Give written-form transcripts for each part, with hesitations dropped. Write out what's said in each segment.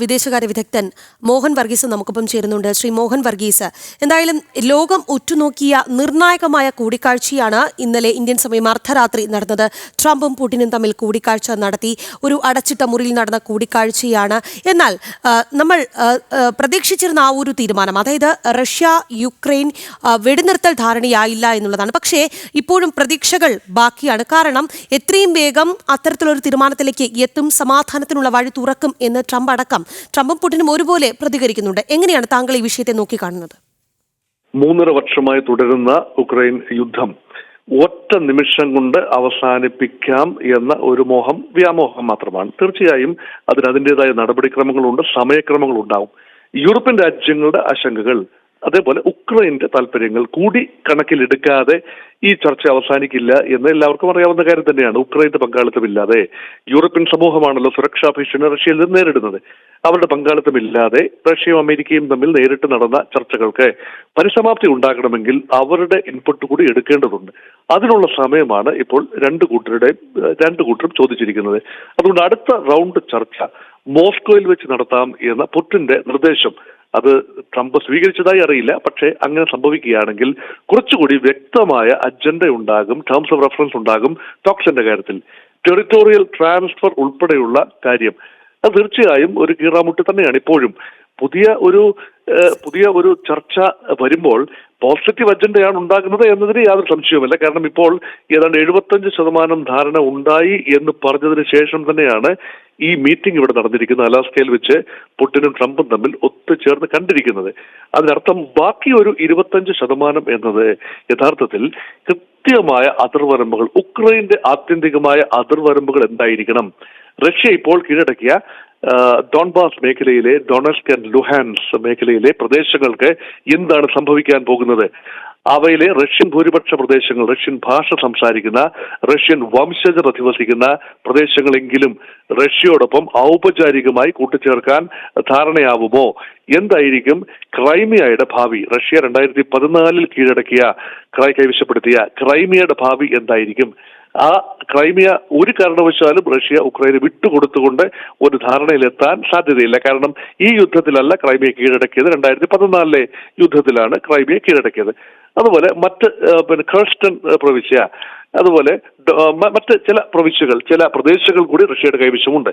വിദേശകാര്യ വിദഗ്ധൻ മോഹൻ വർഗീസ് നമുക്കൊപ്പം ചേരുന്നുണ്ട്. ശ്രീ മോഹൻ വർഗീസ്, എന്തായാലും ലോകം ഉറ്റുനോക്കിയ നിർണായകമായ കൂടിക്കാഴ്ചയാണ് ഇന്നലെ ഇന്ത്യൻ സമയം അർദ്ധരാത്രി നടന്നത്. ട്രംപും പുടിനും തമ്മിൽ കൂടിക്കാഴ്ച നടത്തി. ഒരു അടച്ചിട്ട മുറിയിൽ നടന്ന കൂടിക്കാഴ്ചയാണ്. എന്നാൽ നമ്മൾ പ്രതീക്ഷിച്ചിരുന്ന ആ ഒരു തീരുമാനം, അതായത് റഷ്യ യുക്രൈൻ വെടിനിർത്തൽ ധാരണയായില്ല എന്നുള്ളതാണ്. പക്ഷേ ഇപ്പോഴും പ്രതീക്ഷകൾ ബാക്കിയാണ്. കാരണം എത്രയും വേഗം അത്തരത്തിലൊരു തീരുമാനത്തിലേക്ക് എത്തും, സമാധാനത്തിനുള്ള വഴി തുറക്കും എന്ന് ട്രംപും പുടിനും ഒരുപോലെ പ്രതികരിക്കുന്നുണ്ട്. എങ്ങനെയാണ് താങ്കൾ ഈ വിഷയത്തെ നോക്കിക്കാണുന്നത്? 3.5 വർഷമായി തുടരുന്ന ഉക്രൈൻ യുദ്ധം ഒറ്റ നിമിഷം കൊണ്ട് അവസാനിപ്പിക്കാം എന്ന ഒരു വ്യാമോഹം മാത്രമാണ്. തീർച്ചയായും അതിൻ്റെതായ നടപടിക്രമങ്ങളുണ്ട്, സമയക്രമങ്ങളുണ്ടാവും. യൂറോപ്യൻ രാജ്യങ്ങളുടെ ആശങ്കകൾ, അതേപോലെ ഉക്രൈന്റെ താല്പര്യങ്ങൾ കൂടി കണക്കിലെടുക്കാതെ ഈ ചർച്ച അവസാനിക്കില്ല എന്ന് എല്ലാവർക്കും അറിയാവുന്ന കാര്യം തന്നെയാണ്. ഉക്രൈന്റെ പങ്കാളിത്തമില്ലാതെ യൂറോപ്യൻ സമൂഹമാണല്ലോ സുരക്ഷാ ഭീഷണി റഷ്യയിൽ നിന്ന് നേരിടുന്നത്. അവരുടെ പങ്കാളിത്തമില്ലാതെ റഷ്യയും അമേരിക്കയും തമ്മിൽ നേരിട്ട് നടന്ന ചർച്ചകൾക്ക് പരിസമാപ്തി ഉണ്ടാകണമെങ്കിൽ അവരുടെ ഇൻപുട്ട് കൂടി എടുക്കേണ്ടതുണ്ട്. അതിനുള്ള സമയമാണ് ഇപ്പോൾ രണ്ടു കൂട്ടരും ചോദിച്ചിരിക്കുന്നത്. അതുകൊണ്ട് അടുത്ത റൗണ്ട് ചർച്ച മോസ്കോയിൽ വെച്ച് നടത്താം എന്ന പുടിന്റെ നിർദ്ദേശം അത് ട്രംപ് സ്വീകരിച്ചതായി അറിയില്ല. പക്ഷേ അങ്ങനെ സംഭവിക്കുകയാണെങ്കിൽ കുറച്ചുകൂടി വ്യക്തമായ അജണ്ട ഉണ്ടാകും, ടേംസ് ഓഫ് റെഫറൻസ് ഉണ്ടാകും. ടോക്സിന്റെ കാര്യത്തിൽ ടെറിട്ടോറിയൽ ട്രാൻസ്ഫർ ഉൾപ്പെടെയുള്ള കാര്യം അത് തീർച്ചയായും ഒരു കീറാമുട്ടി തന്നെയാണ്. ഇപ്പോഴും പുതിയ ഒരു ചർച്ച വരുമ്പോൾ പോസിറ്റീവ് അജണ്ടയാണ് ഉണ്ടാകുന്നത് എന്നതിന് യാതൊരു സംശയവുമില്ല. കാരണം ഇപ്പോൾ ഏതാണ്ട് 75% ധാരണ ഉണ്ടായി എന്ന് പറഞ്ഞതിന് ശേഷം തന്നെയാണ് ഈ മീറ്റിംഗ് ഇവിടെ നടന്നിരിക്കുന്നത്. അലാസ്കയിൽ വെച്ച് പുടിനും ട്രംപും തമ്മിൽ ഒത്തുചേർന്ന് കണ്ടിരിക്കുന്നത്. അതിനർത്ഥം ബാക്കി ഒരു 25% എന്നത് യഥാർത്ഥത്തിൽ കൃത്യമായ അതിർവരമ്പുകൾ, ഉക്രൈന്റെ ആത്യന്തികമായ അതിർവരമ്പുകൾ എന്തായിരിക്കണം. റഷ്യ ഇപ്പോൾ കീഴടക്കിയ ഡോൺബാസ് മേഖലയിലെ, ഡൊണസ്ക് ആൻഡ് ലുഹാൻസ് മേഖലയിലെ പ്രദേശങ്ങൾക്ക് എന്താണ് സംഭവിക്കാൻ പോകുന്നത്? അവയിലെ റഷ്യൻ ഭൂരിപക്ഷ പ്രദേശങ്ങൾ, റഷ്യൻ ഭാഷ സംസാരിക്കുന്ന, റഷ്യൻ വംശജർ അധിവസിക്കുന്ന പ്രദേശങ്ങളെങ്കിലും റഷ്യയോടൊപ്പം ഔപചാരികമായി കൂട്ടിച്ചേർക്കാൻ ധാരണയാവുമോ? എന്തായിരിക്കും ക്രൈമിയയുടെ ഭാവി? റഷ്യ 2014 കൈവശപ്പെടുത്തിയ ക്രൈമിയയുടെ ഭാവി എന്തായിരിക്കും? ആ ക്രൈമിയ ഒരു കാരണവശാലും റഷ്യ ഉക്രൈനെ വിട്ടുകൊടുത്തുകൊണ്ട് ഒരു ധാരണയിലെത്താൻ സാധ്യതയില്ല. കാരണം ഈ യുദ്ധത്തിലല്ല ക്രൈമിയ കീഴടക്കിയത്, 2014 യുദ്ധത്തിലാണ് ക്രൈമിയ കീഴടക്കിയത്. അതുപോലെ മറ്റ് ഖേർസ്റ്റൺ പ്രവിശ്യ, അതുപോലെ മറ്റ് ചില പ്രദേശങ്ങൾ കൂടി റഷ്യയുടെ കൈവശമുണ്ട്.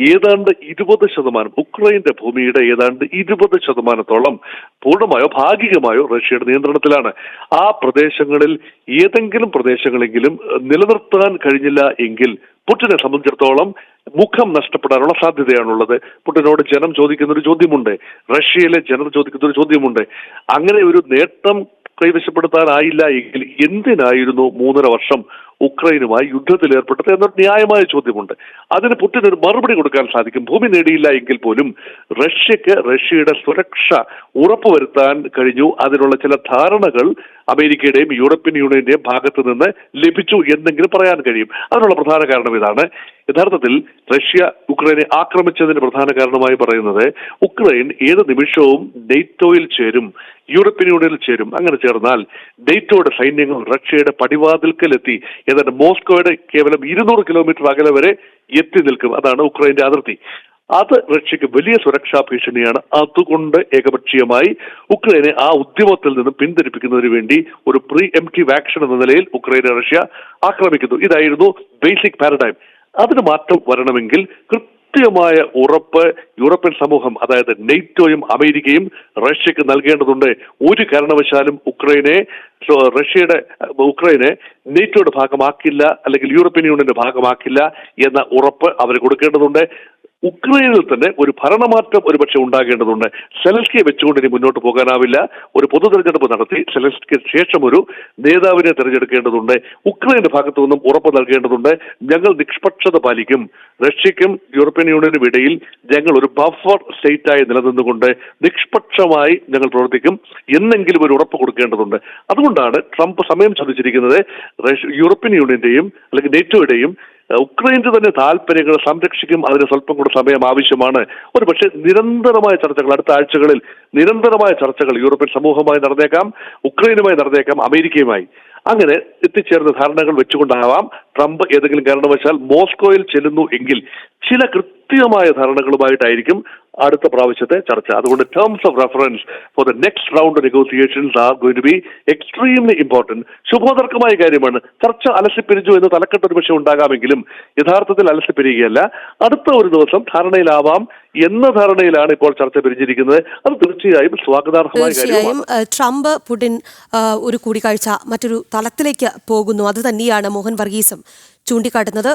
ഏതാണ്ട് 20%, ഉക്രൈന്റെ ഭൂമിയുടെ ഏതാണ്ട് 20% പൂർണ്ണമായോ ഭാഗികമായോ റഷ്യയുടെ നിയന്ത്രണത്തിലാണ്. ആ പ്രദേശങ്ങളിൽ ഏതെങ്കിലും പ്രദേശങ്ങളെങ്കിലും നിലനിർത്താൻ കഴിഞ്ഞില്ല എങ്കിൽ പുടിനെ സംബന്ധിച്ചിടത്തോളം മുഖം നഷ്ടപ്പെടാനുള്ള സാധ്യതയാണുള്ളത്. പുടിനോട് ജനം ചോദിക്കുന്ന ഒരു ചോദ്യമുണ്ട്, റഷ്യയിലെ ജനം ചോദിക്കുന്ന ഒരു ചോദ്യമുണ്ട്. അങ്ങനെ ഒരു നേട്ടം കൈവശപ്പെടുത്താനായില്ല എങ്കിൽ എന്തിനായിരുന്നു 3.5 വർഷം ഉക്രൈനുമായി യുദ്ധത്തിൽ ഏർപ്പെട്ടത് എന്നൊരു ന്യായമായ ചോദ്യമുണ്ട്. അതിന് പുടിന് ഒരു മറുപടി കൊടുക്കാൻ സാധിക്കും. ഭൂമി നേടിയില്ല എങ്കിൽ പോലും റഷ്യക്ക് റഷ്യയുടെ സുരക്ഷ ഉറപ്പുവരുത്താൻ കഴിഞ്ഞു. അതിനുള്ള ചില ധാരണകൾ അമേരിക്കയുടെയും യൂറോപ്യൻ യൂണിയന്റെയും ഭാഗത്ത് നിന്ന് ലഭിച്ചു എന്നെങ്കിലും പറയാൻ കഴിയും. അതിനുള്ള പ്രധാന കാരണം ഇതാണ്. യഥാർത്ഥത്തിൽ റഷ്യ ഉക്രൈനെ ആക്രമിച്ചതിന് പ്രധാന കാരണമായി പറയുന്നത് ഉക്രൈൻ ഏത് നിമിഷവും നെയ്റ്റോയിൽ ചേരും, യൂറോപ്യൻ യൂണിയനിൽ ചേരും. അങ്ങനെ ചേർന്നാൽ നെയ്റ്റോയുടെ സൈന്യങ്ങൾ റഷ്യയുടെ പടിവാതിൽക്കലെത്തി ഏതാണ്ട് മോസ്കോയുടെ കേവലം 200 കിലോമീറ്റർ അകലെ വരെ എത്തി നിൽക്കും. അതാണ് ഉക്രൈന്റെ അതിർത്തി. അത് റഷ്യക്ക് വലിയ സുരക്ഷാ ഭീഷണിയാണ്. അതുകൊണ്ട് ഏകപക്ഷീയമായി ഉക്രൈനെ ആ ഉദ്യമത്തിൽ നിന്നും പിന്തിരിപ്പിക്കുന്നതിന് വേണ്ടി ഒരു പ്രീ എംപ്റ്റീവ് ആക്ഷൻ എന്ന നിലയിൽ ഉക്രൈനെ റഷ്യ ആക്രമിക്കുന്നു. ഇതായിരുന്നു ബേസിക് പാരഡൈം. അതിന് മാറ്റം വരണമെങ്കിൽ കൃത്യമായ ഉറപ്പ് യൂറോപ്യൻ സമൂഹം, അതായത് നെയ്റ്റോയും അമേരിക്കയും റഷ്യക്ക് നൽകേണ്ടതുണ്ട്. ഒരു കാരണവശാലും ഉക്രൈനെ നെയ്റ്റോയുടെ ഭാഗമാക്കില്ല, അല്ലെങ്കിൽ യൂറോപ്യൻ യൂണിയന്റെ ഭാഗമാക്കില്ല എന്ന ഉറപ്പ് അവർ കൊടുക്കേണ്ടതുണ്ട്. ഉക്രൈനിൽ തന്നെ ഒരു ഭരണമാറ്റം ഒരുപക്ഷെ ഉണ്ടാകേണ്ടതുണ്ട്. സെലൻസ്കിയെ വെച്ചുകൊണ്ട് ഇനി മുന്നോട്ട് പോകാനാവില്ല. ഒരു പൊതു തെരഞ്ഞെടുപ്പ് നടത്തി സെലൻസ്കിക്ക് ശേഷം ഒരു നേതാവിനെ തെരഞ്ഞെടുക്കേണ്ടതുണ്ട്. ഉക്രൈന്റെ ഭാഗത്തു നിന്നും ഉറപ്പ് നൽകേണ്ടതുണ്ട്. ഞങ്ങൾ നിഷ്പക്ഷത പാലിക്കും, റഷ്യക്കും യൂറോപ്യൻ യൂണിയനും ഇടയിൽ ഞങ്ങൾ ഒരു ബഫർ സ്റ്റേറ്റായി നിലനിന്നുകൊണ്ട് നിഷ്പക്ഷമായി ഞങ്ങൾ പ്രവർത്തിക്കും എന്നെങ്കിലും ഒരു ഉറപ്പ് കൊടുക്കേണ്ടതുണ്ട്. അതുകൊണ്ടാണ് ട്രംപ് സമയം ചോദിച്ചിരിക്കുന്നത്. യൂറോപ്യൻ യൂണിയന്റെയും അല്ലെങ്കിൽ നെറ്റോയുടെയും ഉക്രൈന്റെ തന്നെ താല്പര്യങ്ങൾ സംരക്ഷിക്കും. അതിന് സ്വല്പം കൂടെ സമയം ആവശ്യമാണ്. ഒരു പക്ഷേ നിരന്തരമായ ചർച്ചകൾ, അടുത്ത ആഴ്ചകളിൽ നിരന്തരമായ ചർച്ചകൾ യൂറോപ്യൻ സമൂഹവുമായി നടന്നേക്കാം, ഉക്രൈനുമായി നടന്നേക്കാം, അമേരിക്കയുമായി. അങ്ങനെ എത്തിച്ചേർന്ന ധാരണകൾ വെച്ചുകൊണ്ടാവാം ട്രംപ് ഏതെങ്കിലും കാരണവശാൽ മോസ്കോയിൽ ചെല്ലുന്നു എങ്കിൽ ചില കൃത്യമായ ധാരണകളുമായിട്ടായിരിക്കും അടുത്ത പ്രാവശ്യത്തെ ചർച്ച. അതുകൊണ്ട് terms of reference for the next round negotiations are going to be extremely important. ശുഭോദർക്കമായ കാര്യമാണ്. ചർച്ച അലസിപ്പിരിച്ചു എന്ന് തലക്കെട്ട് ഒരു പക്ഷേ ഉണ്ടാകാമെങ്കിലും യഥാർത്ഥത്തിൽ അലസിപ്പിരിക്കുകയല്ല. അടുത്ത ഒരു ദിവസം ധാരണയിലാവാം എന്ന ധാരണയിലാണ് ഇപ്പോൾ ചർച്ച പിരിഞ്ഞിരിക്കുന്നത്. അത് തീർച്ചയായും സ്വാഗതാർഹമായ തീർച്ചയായും കാര്യമാണ്. ട്രംപ് പുടിൻ ഒരു കൂടിക്കാഴ്ച മറ്റൊരു തലത്തിലേക്ക് പോകുന്നു. അത് തന്നെയാണ് മോഹൻ വർഗീസും ചൂണ്ടിക്കാട്ടുന്നത്.